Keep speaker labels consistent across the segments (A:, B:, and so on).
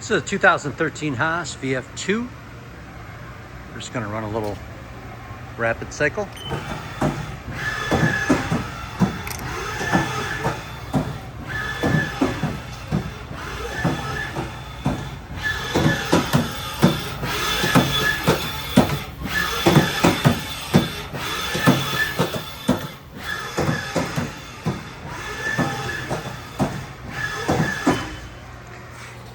A: This is a 2013 Haas VF-2. We're just going to run a little rapid cycle.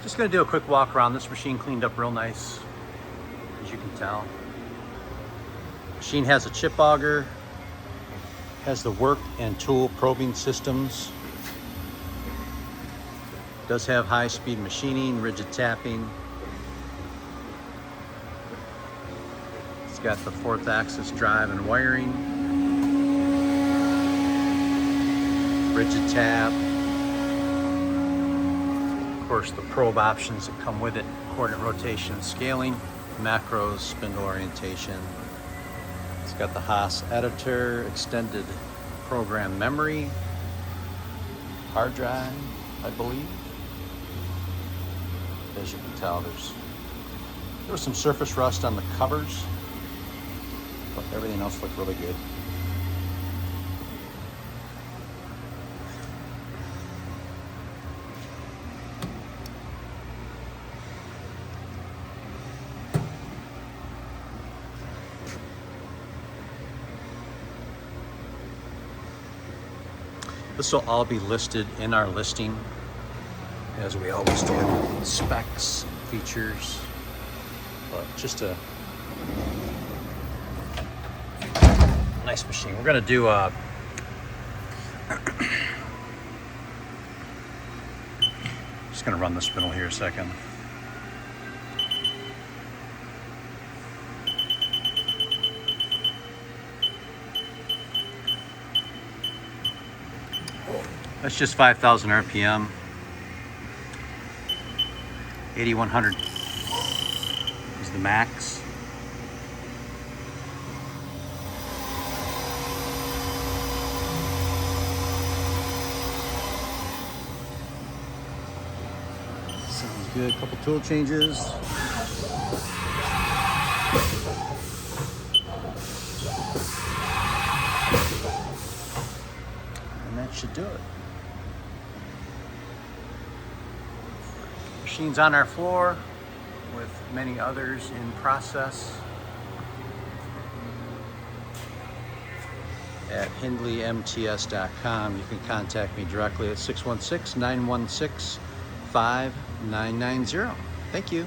A: Just going to do a quick walk around. This machine cleaned up real nice, as you can tell. Machine has a chip auger, has the work and tool probing systems. Does have high-speed machining, rigid tapping. It's got the 4th axis drive and wiring. Rigid tap. Of course, the probe options that come with it: coordinate rotation and scaling, macros, spindle orientation. It's got the Haas editor, extended program memory, hard drive, I believe. As you can tell, there was some surface rust on the covers, but everything else looked really good. This will all be listed in our listing, as we always do. Specs, features, but just a nice machine. We're gonna do just gonna run the spindle here a second. That's just 5,000 RPM. 8,100 is the max. Sounds good. Couple tool changes. And that should do it. Machines on our floor, with many others in process at hindleymts.com. You can contact me directly at 616-916-5990. Thank you.